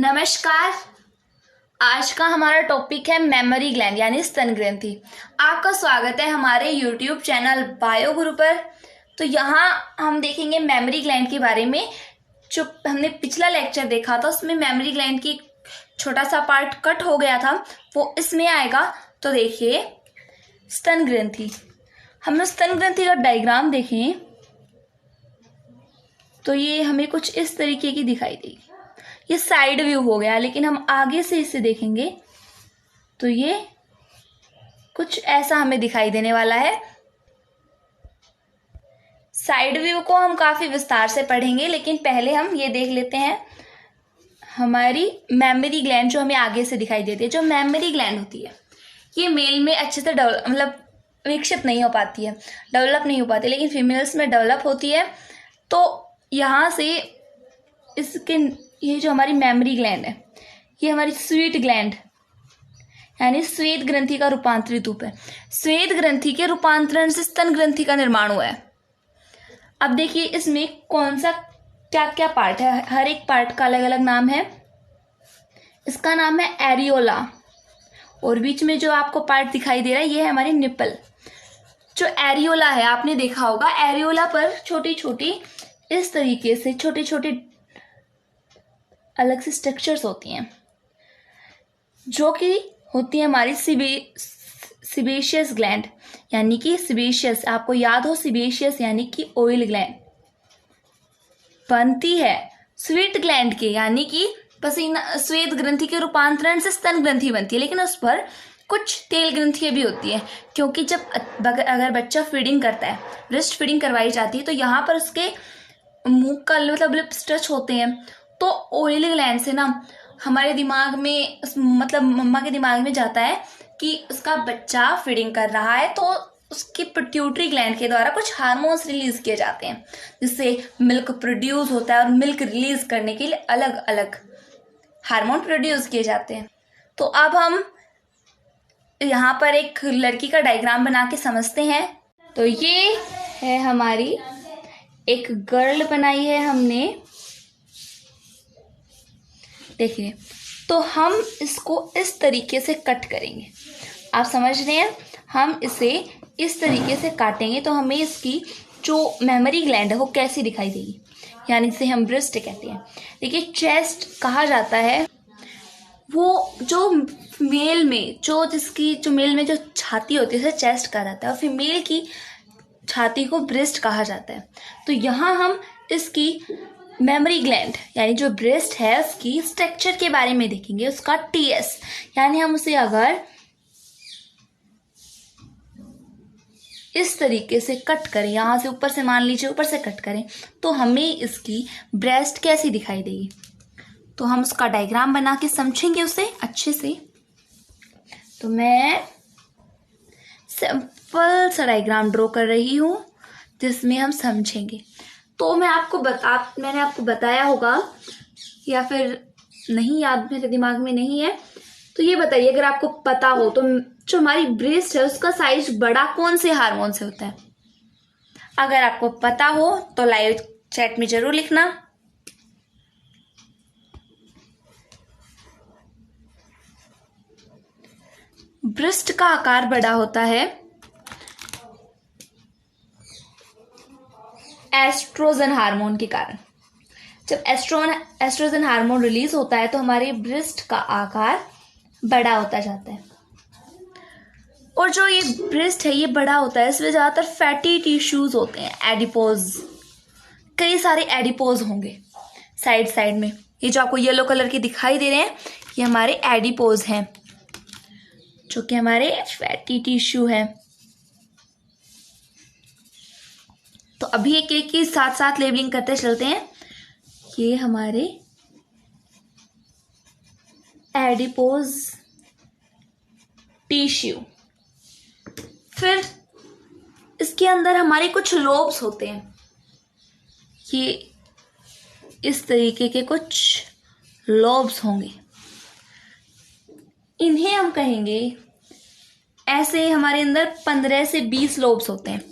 नमस्कार। आज का हमारा टॉपिक है मेमोरी ग्लैंड यानी स्तन ग्रंथि। आपका स्वागत है हमारे YouTube चैनल बायो गुरु पर। तो यहाँ हम देखेंगे मेमोरी ग्लैंड के बारे में। जो हमने पिछला लेक्चर देखा था उसमें मेमोरी ग्लैंड की छोटा सा पार्ट कट हो गया था, वो इसमें आएगा। तो देखिए स्तन ग्रंथि, हम स्तन ग्रंथि का डायग्राम देखें तो ये हमें कुछ इस तरीके की दिखाई देगी। ये साइड व्यू हो गया, लेकिन हम आगे से इसे देखेंगे तो ये कुछ ऐसा हमें दिखाई देने वाला है। साइड व्यू को हम काफी विस्तार से पढ़ेंगे, लेकिन पहले हम ये देख लेते हैं हमारी मेमोरी ग्लैंड जो हमें आगे से दिखाई देती है। जो मेमोरी ग्लैंड होती है ये मेल में अच्छे से विकसित नहीं हो पाती है, डेवलप नहीं हो पाती, लेकिन फीमेल्स में डेवलप होती है। तो यहाँ से इसके ये जो हमारी मेमोरी ग्लैंड है ये हमारी स्वीट ग्लैंड यानी श्वेत ग्रंथि का रूपांतरित रूप है। श्वेत ग्रंथि के रूपांतरण से स्तन ग्रंथि का निर्माण हुआ है। अब देखिए इसमें कौन सा क्या क्या पार्ट है, हर एक पार्ट का अलग अलग नाम है। इसका नाम है एरियोला, और बीच में जो आपको पार्ट दिखाई दे रहा है ये है हमारी निप्पल। जो एरियोला है आपने देखा होगा, एरियोला पर छोटी छोटी इस तरीके से छोटे छोटे अलग से स्ट्रक्चर्स होती हैं, जो कि होती है हमारी सिबेशियस ग्लैंड यानी कि सिबेशियस। आपको याद हो सिबेशियस यानी कि ऑयल ग्लैंड बनती है स्वीट ग्लैंड के, यानी कि पसीना श्वेत ग्रंथि के रूपांतरण से स्तन ग्रंथि बनती है। लेकिन उस पर कुछ तेल ग्रंथियां भी होती है, क्योंकि जब अगर बच्चा फीडिंग करता है, ब्रेस्ट फीडिंग करवाई जाती है, तो यहाँ पर उसके मुंह का लिप्स टच होते हैं। तो ऑयल ग्लैंड से ना हमारे दिमाग में मम्मा के दिमाग में जाता है कि उसका बच्चा फीडिंग कर रहा है, तो उसकी पिट्यूटरी ग्लैंड के द्वारा कुछ हार्मोन्स रिलीज किए जाते हैं, जिससे मिल्क प्रोड्यूस होता है। और मिल्क रिलीज करने के लिए अलग अलग हार्मोन प्रोड्यूस किए जाते हैं। तो अब हम यहाँ पर एक लड़की का डायग्राम बना के समझते हैं। तो ये है हमारी एक गर्ल बनाई है हमने, देखिए। तो हम इसको इस तरीके से कट करेंगे, आप समझ रहे हैं। हम इसे इस तरीके से काटेंगे तो हमें इसकी जो मेमोरी ग्लैंड है वो कैसी दिखाई देगी, यानी इसे हम ब्रेस्ट कहते हैं। देखिए चेस्ट कहा जाता है वो जो मेल में जो छाती होती है उसे चेस्ट कहा जाता है, और फीमेल की छाती को ब्रेस्ट कहा जाता है। तो यहाँ हम इसकी मेमोरी ग्लैंड यानी जो ब्रेस्ट है उसकी स्ट्रक्चर के बारे में देखेंगे, उसका टीएस। यानी हम उसे अगर इस तरीके से कट करें, यहाँ से ऊपर से मान लीजिए ऊपर से कट करें, तो हमें इसकी ब्रेस्ट कैसी दिखाई देगी। तो हम उसका डायग्राम बना के समझेंगे उसे अच्छे से। तो मैं सिंपल सा डायग्राम ड्रॉ कर रही हूँ जिसमें हम समझेंगे। तो मैंने आपको बताया होगा, या फिर नहीं याद, मेरे दिमाग में नहीं है। तो ये बताइए अगर आपको पता हो तो जो हमारी ब्रेस्ट है उसका साइज बड़ा कौन से हार्मोन से होता है। अगर आपको पता हो तो लाइव चैट में जरूर लिखना। ब्रेस्ट का आकार बड़ा होता है एस्ट्रोजन हार्मोन के कारण। जब एस्ट्रोजन हार्मोन रिलीज होता है तो हमारे ब्रेस्ट का आकार बड़ा होता जाता है। और जो ये ब्रेस्ट है ये बड़ा होता है, इसमें ज्यादातर फैटी टिश्यूज होते हैं, एडिपोज। कई सारे एडिपोज होंगे साइड में। ये जो आपको येलो कलर के दिखाई दे रहे हैं ये हमारे एडिपोज हैं, जो कि हमारे फैटी टिश्यू है। तो अभी एक एक की साथ साथ लेबलिंग करते चलते हैं। ये हमारे एडिपोज टिश्यू। फिर इसके अंदर हमारे कुछ लोब्स होते हैं, ये इस तरीके के कुछ लोब्स होंगे। इन्हें हम कहेंगे, ऐसे हमारे अंदर 15 से 20 लोब्स होते हैं।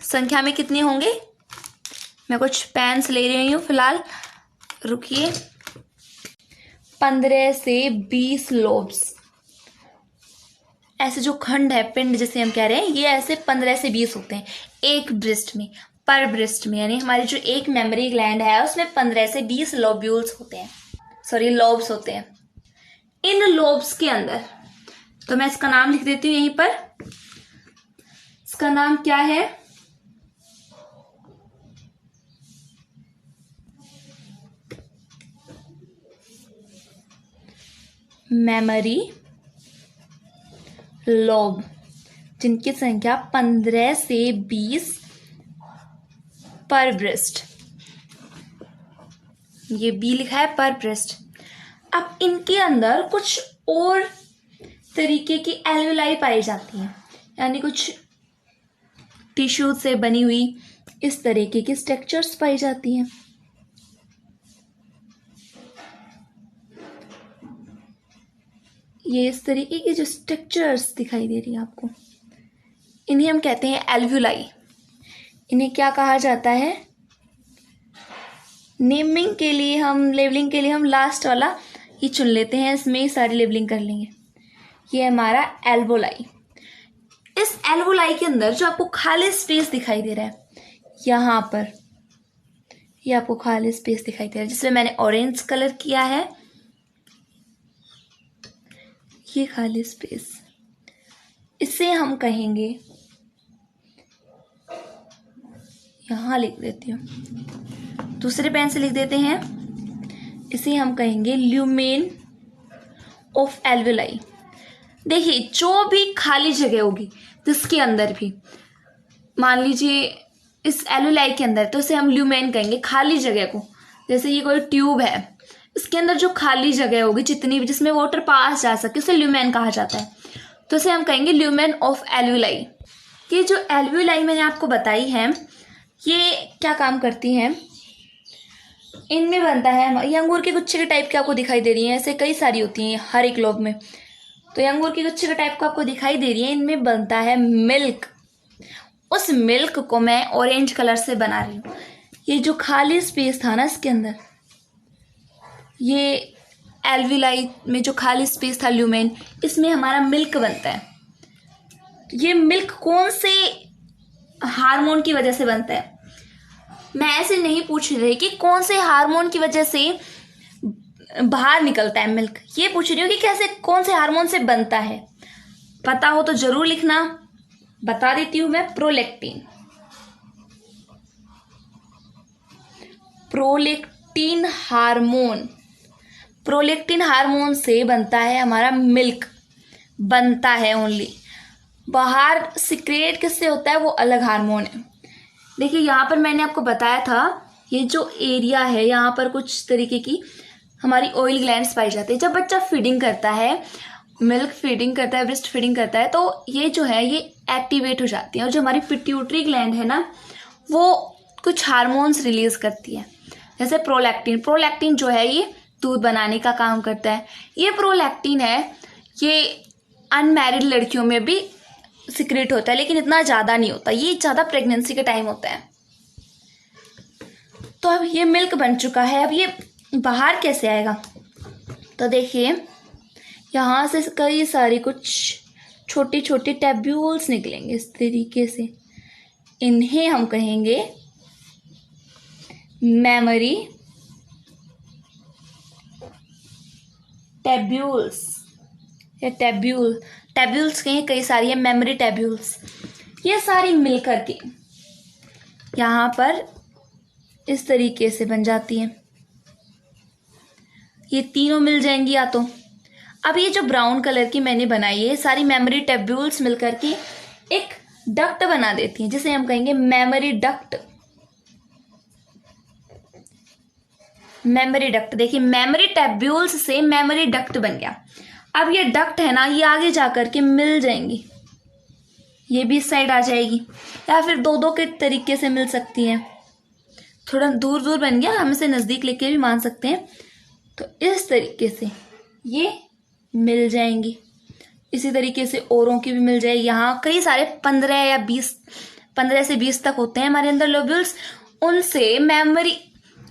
संख्या में कितने होंगे, मैं कुछ पेन्स ले रही हूँ फिलहाल, रुकिए। 15 से 20 लोब्स, ऐसे जो खंड है, पिंड जिसे हम कह रहे हैं, ये ऐसे 15 से 20 होते हैं एक ब्रेस्ट में, पर ब्रेस्ट में। यानी हमारी जो एक मेमोरी ग्लैंड है उसमें 15 से 20 लोब्यूल्स होते हैं, सॉरी लोब्स होते हैं। इन लोब्स के अंदर, तो मैं इसका नाम लिख देती हूँ यहीं पर, इसका नाम क्या है, मेमोरी लोब, जिनकी संख्या 15 से 20 पर ब्रेस्ट, ये बी लिखा है पर ब्रेस्ट। अब इनके अंदर कुछ और तरीके की एल्वेलाई पाई जाती हैं, यानी कुछ टिश्यू से बनी हुई इस तरीके की स्ट्रक्चर्स पाई जाती हैं। ये इस तरीके की जो स्ट्रक्चर्स दिखाई दे रही है आपको, इन्हें हम कहते हैं एल्व्यूलाई। इन्हें क्या कहा जाता है, नेमिंग के लिए हम, लेबलिंग के लिए हम लास्ट वाला ही चुन लेते हैं, इसमें ही सारी लेबलिंग कर लेंगे। ये हमारा एल्वोलाई। इस एल्वोलाई के अंदर जो आपको खाली स्पेस दिखाई दे रहा है, यहाँ पर ये आपको खाली स्पेस दिखाई दे रहा है जिसमें मैंने ऑरेंज कलर किया है, ये खाली स्पेस, इसे हम कहेंगे, यहां लिख देती हूँ, दूसरे पेन से लिख देते हैं, इसे हम कहेंगे ल्यूमेन ऑफ एल्वेलाई। देखिए जो भी खाली जगह होगी जिसके अंदर भी, मान लीजिए इस एल्वेलाई के अंदर, तो इसे हम ल्यूमेन कहेंगे, खाली जगह को। जैसे ये कोई ट्यूब है, इसके अंदर जो खाली जगह होगी जितनी भी, जिसमें वाटर पास जा सके, उसे ल्यूमेन कहा जाता है। तो इसे हम कहेंगे ल्यूमेन ऑफ एल्वेलाई। ये जो एल्वेलाई मैंने आपको बताई है, ये क्या काम करती हैं, इनमें बनता है, ये अंगूर के गुच्छे के टाइप के आपको दिखाई दे रही हैं, ऐसे कई सारी होती हैं हर एक लोब में, तो ये अंगूर के गुच्छे के टाइप का आपको दिखाई दे रही है, इनमें बनता है मिल्क। उस मिल्क को मैं ऑरेंज कलर से बना रही हूँ। ये जो खाली स्पेस था ना इसके अंदर, ये एल्वेलाई में जो खाली स्पेस था ल्यूमेन, इसमें हमारा मिल्क बनता है। ये मिल्क कौन से हार्मोन की वजह से बनता है, मैं ऐसे नहीं पूछ रही कि कौन से हार्मोन की वजह से बाहर निकलता है मिल्क, ये पूछ रही हूँ कि कैसे, कौन से हार्मोन से बनता है। पता हो तो जरूर लिखना, बता देती हूँ मैं, prolactin. Prolactin hormone, prolactin hormone से बनता है हमारा मिल्क, बनता है ओनली। बाहर सिक्रेट किससे होता है, वो अलग हार्मोन है। देखिए यहाँ पर मैंने आपको बताया था, ये जो एरिया है यहाँ पर कुछ तरीके की हमारी ऑयल ग्लैंड्स पाई जाती है। जब बच्चा फीडिंग करता है, मिल्क फीडिंग करता है, ब्रेस्ट फीडिंग करता है, तो ये जो है ये एक्टिवेट हो जाती है, और जो हमारी पिट्यूटरी ग्लैंड है ना, वो कुछ हार्मोन्स रिलीज करती है, जैसे प्रोलैक्टिन। प्रोलैक्टिन जो है ये दूध बनाने का काम करता है। ये प्रोलैक्टिन है, ये अनमैरिड लड़कियों में भी सिक्रेट होता है, लेकिन इतना ज़्यादा नहीं होता, ये ज़्यादा प्रेगनेंसी के टाइम होता है। तो अब ये मिल्क बन चुका है, अब ये बाहर कैसे आएगा, तो देखिए यहाँ से कई सारी कुछ छोटे छोटे टैब्यूल्स निकलेंगे इस तरीके से, इन्हें हम कहेंगे मेमोरी टैब्यूल्स, या टैब्यूल्स कहीं कई सारी है, मेमोरी टैब्यूल्स। ये सारी मिलकर के यहाँ पर इस तरीके से बन जाती हैं, ये तीनों मिल जाएंगी या तो। अब ये जो ब्राउन कलर की मैंने बनाई है, सारी मेमोरी टैब्यूल्स मिलकर के एक डक्ट बना देती हैं, जिसे हम कहेंगे मेमोरी डक्ट। मेमोरी डक्ट, देखिए मेमोरी टैब्यूल्स से मेमोरी डक्ट बन गया। अब ये डक्ट है ना, ये आगे जाकर के मिल जाएंगी, ये भी इस साइड आ जाएगी, या फिर दो दो के तरीके से मिल सकती हैं। थोड़ा दूर दूर बन गया, हम इसे नज़दीक लेके भी मान सकते हैं। तो इस तरीके से ये मिल जाएंगी, इसी तरीके से औरों की भी मिल जाएगी। यहाँ कई सारे 15 या 20, 15 से 20 तक होते हैं हमारे अंदर लोब्यूल्स। उनसे मेमोरी,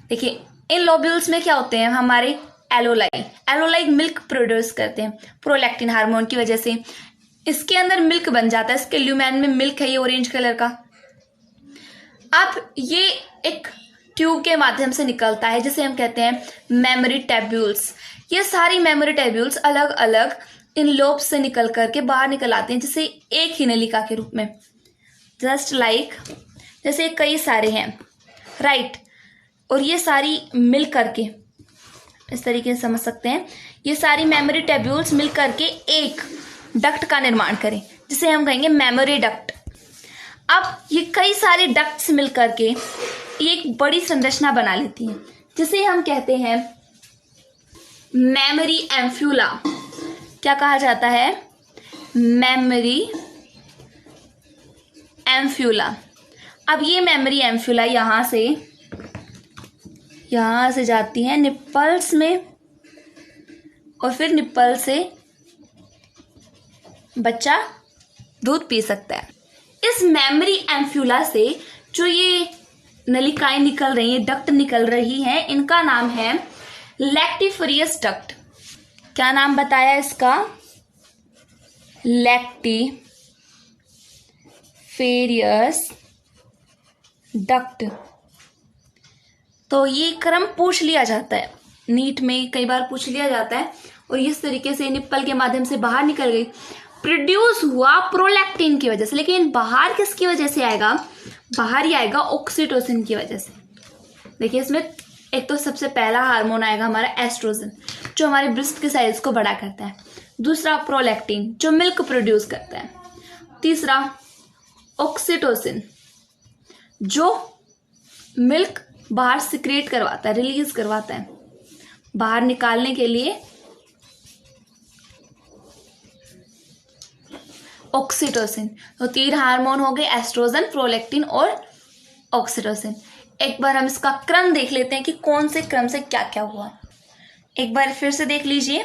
देखिए इन लोब्यूल्स में क्या होते हैं, हमारे एलोलाई। एलोलाई मिल्क प्रोड्यूस करते हैं प्रोलैक्टिन हार्मोन की वजह से। इसके अंदर मिल्क बन जाता है, इसके ल्यूमेन में मिल्क है, ये ऑरेंज कलर का। अब ये एक ट्यूब के माध्यम से निकलता है जिसे हम कहते हैं मेमोरी ट्यूब्यूल्स। ये सारी मेमोरी ट्यूब्यूल्स अलग अलग इन लोब्स से निकल करके बाहर निकल आते हैं, जैसे एक ही नलिका के रूप में, जस्ट लाइक जैसे कई सारे हैं, राइट। और ये सारी मिल करके इस तरीके से समझ सकते हैं, ये सारी मेमोरी ट्यूब्यूल्स मिल करके एक डक्ट का निर्माण करें जिसे हम कहेंगे मेमोरी डक्ट। अब ये कई सारे डक्ट्स मिल करके एक बड़ी संरचना बना लेती हैं जिसे हम कहते हैं मेमोरी एम्फ्यूला। क्या कहा जाता है? मेमोरी एम्फ्यूला। अब ये मेमोरी एम्फ्यूला यहाँ से जाती है निप्पल्स में, और फिर निप्पल से बच्चा दूध पी सकता है। इस मेमोरी एम्फ्यूला से जो ये नलिकाएं निकल रही हैं, डक्ट निकल रही हैं, इनका नाम है लैक्टिफेरियस डक्ट। क्या नाम बताया इसका? लैक्टिफेरियस डक्ट। तो ये क्रम पूछ लिया जाता है, नीट में कई बार पूछ लिया जाता है। और इस तरीके से निप्पल के माध्यम से बाहर निकल गई, प्रोड्यूस हुआ प्रोलैक्टिन की वजह से। लेकिन बाहर किसकी वजह से आएगा? बाहर ही आएगा ऑक्सीटोसिन की वजह से। देखिए इसमें एक तो सबसे पहला हार्मोन आएगा हमारा एस्ट्रोजन, जो हमारे ब्रेस्ट के साइज को बड़ा करता है। दूसरा प्रोलैक्टिन, जो मिल्क प्रोड्यूस करता है। तीसरा ऑक्सीटोसिन, जो मिल्क बाहर सिक्रेट करवाता है, रिलीज करवाता है बाहर निकालने के लिए ऑक्सीटोसिन। तो 3 हार्मोन हो गए, एस्ट्रोजन, प्रोलैक्टिन और ऑक्सीटोसिन। एक बार हम इसका क्रम देख लेते हैं कि कौन से क्रम से क्या क्या हुआ। एक बार फिर से देख लीजिए,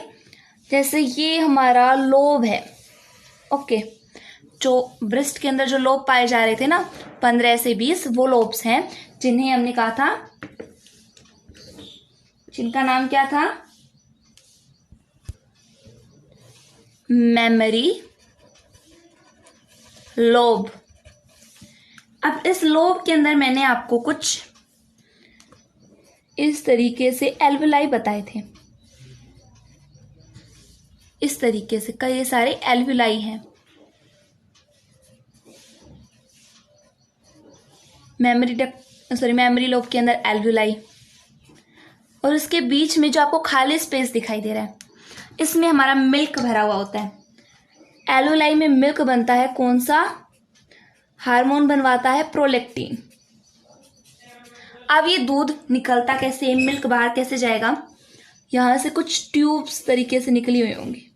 जैसे ये हमारा लोब है, ओके। जो ब्रेस्ट के अंदर जो लोब पाए जा रहे थे ना, 15 से 20 वो लोब्स हैं जिन्हें हमने कहा था, जिनका नाम क्या था? Memory lobe. अब इस लोब के अंदर मैंने आपको कुछ इस तरीके से एल्वुलाई बताए थे। इस तरीके से कई सारे एल्वुलाई हैं। मेमोरी लोब के अंदर एल्वुलाई, और उसके बीच में जो आपको खाली स्पेस दिखाई दे रहा है, इसमें हमारा मिल्क भरा हुआ होता है। एल्वुलाई में मिल्क बनता है, कौन सा हार्मोन बनवाता है? प्रोलैक्टिन। अब ये दूध निकलता कैसे, मिल्क बाहर कैसे जाएगा? यहां से कुछ ट्यूब्स तरीके से निकली हुई होंगी,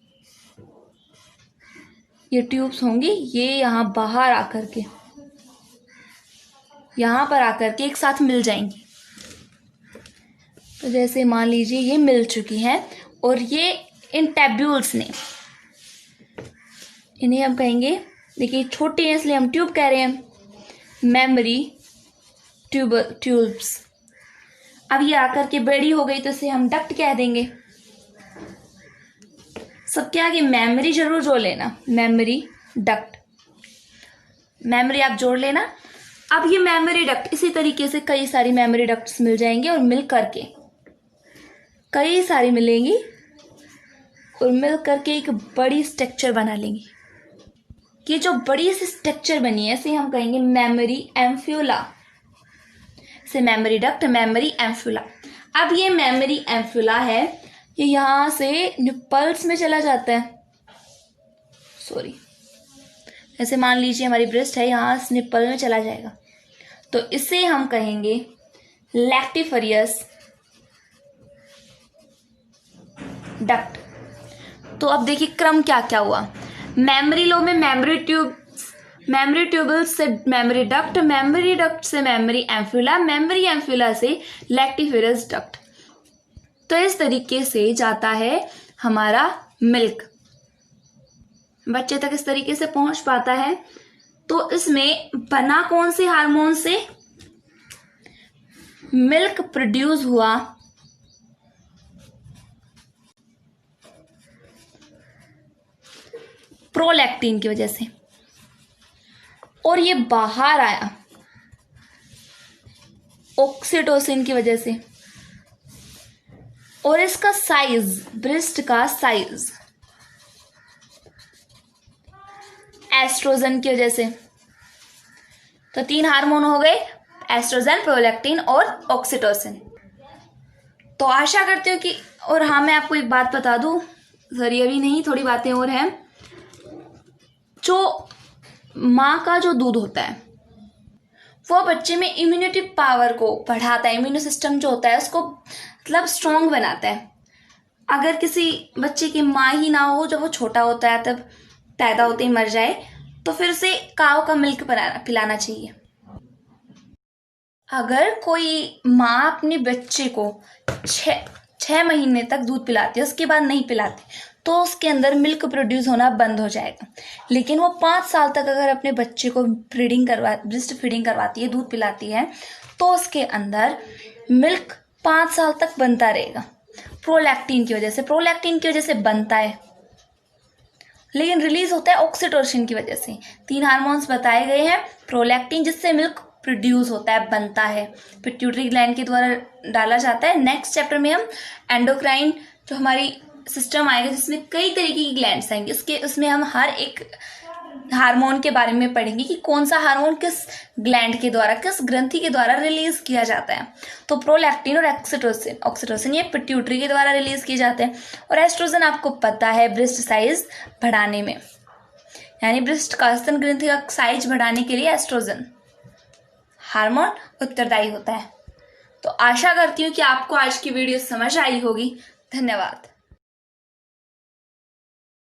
ये ट्यूब्स होंगी, ये यहां बाहर आकर के यहां पर आकर के एक साथ मिल जाएंगी। तो जैसे मान लीजिए ये मिल चुकी हैं, और ये इन ट्यूब्यूल्स ने, इन्हें हम कहेंगे, देखिए छोटे हैं इसलिए हम ट्यूब कह रहे हैं, मेमोरी ट्यूब्स। अब ये आकर के बड़ी हो गई तो इसे हम डक्ट कह देंगे। सबके आगे मेमोरी जरूर जोड़ लेना, मेमोरी डक्ट, मेमोरी आप जोड़ लेना। अब ये मेमोरी डक्ट, इसी तरीके से कई सारी मेमोरी डक्ट्स मिल जाएंगे, और मिल करके कई सारी मिलेंगी, और मिल करके एक बड़ी स्ट्रक्चर बना लेंगी। ये जो बड़ी सी स्ट्रक्चर बनी है इसे हम कहेंगे मेमोरी एम्फ्यूला, से मेमोरी डक्ट, मेमोरी एम्फ्यूला। अब ये मेमोरी एम्फ्यूला है, ये यहाँ से निप्पल्स में चला जाता है, सॉरी, ऐसे मान लीजिए हमारी ब्रेस्ट है, यहाँ से निप्पल में चला जाएगा, तो इसे हम कहेंगे लैक्टिफेरियस डक्ट। तो अब देखिए क्रम क्या क्या हुआ। मेमोरी लोब में मेमोरी ट्यूबल्स से मेमोरी डक्ट से मेमोरी एम्फ्यूला से लैक्टिफेरियस डक्ट। तो इस तरीके से जाता है हमारा मिल्क, बच्चे तक इस तरीके से पहुंच पाता है। तो इसमें बना कौन से हार्मोन से? मिल्क प्रोड्यूस हुआ प्रोलैक्टिन की वजह से, और ये बाहर आया ऑक्सीटोसिन की वजह से, और इसका साइज, ब्रेस्ट का साइज एस्ट्रोजन की वजह से। तो 3 हार्मोन हो गए, एस्ट्रोजन, प्रोलैक्टिन और ऑक्सीटोसिन। तो आशा करती हूँ कि, और हाँ मैं आपको एक बात बता दूँ, सॉरी अभी नहीं, थोड़ी बातें और हैं। जो माँ का जो दूध होता है वो बच्चे में इम्यूनिटी पावर को बढ़ाता है, इम्यूनो सिस्टम जो होता है उसको मतलब स्ट्रॉन्ग बनाता है। अगर किसी बच्चे की माँ ही ना हो, जब वो छोटा होता है, तब पैदा होते ही मर जाए, तो फिर उसे काऊ का मिल्क पिलाना चाहिए। अगर कोई माँ अपने बच्चे को 6 महीने तक दूध पिलाती है, उसके बाद नहीं पिलाती, तो उसके अंदर मिल्क प्रोड्यूस होना बंद हो जाएगा। लेकिन वो 5 साल तक अगर अपने बच्चे को ब्रेस्ट फीडिंग करवाती है, दूध पिलाती है, तो उसके अंदर मिल्क 5 साल तक बनता रहेगा। प्रोलैक्टिन की वजह से बनता है, लेकिन रिलीज होता है ऑक्सीटोसिन की वजह से। 3 हार्मोन्स बताए गए हैं। प्रोलैक्टिन जिससे मिल्क प्रोड्यूस होता है, बनता है, पिट्यूटरी ग्लैंड के द्वारा डाला जाता है। नेक्स्ट चैप्टर में हम एंडोक्राइन जो हमारी सिस्टम आएगा, जिसमें कई तरीके की ग्लैंड्स आएंगे, उसमें हम हर एक हार्मोन के बारे में पढ़ेंगे कि कौन सा हार्मोन किस ग्लैंड के द्वारा, किस ग्रंथि के द्वारा रिलीज किया जाता है। तो प्रोलैक्टिन और ऑक्सीटोसिन ये पिट्यूटरी के द्वारा रिलीज किए जाते हैं, और एस्ट्रोजन आपको पता है ब्रेस्ट साइज बढ़ाने में, यानी ब्रेस्ट का स्तन ग्रंथि का साइज बढ़ाने के लिए एस्ट्रोजन हार्मोन उत्तरदायी होता है। तो आशा करती हूँ कि आपको आज की वीडियो समझ आई होगी। धन्यवाद।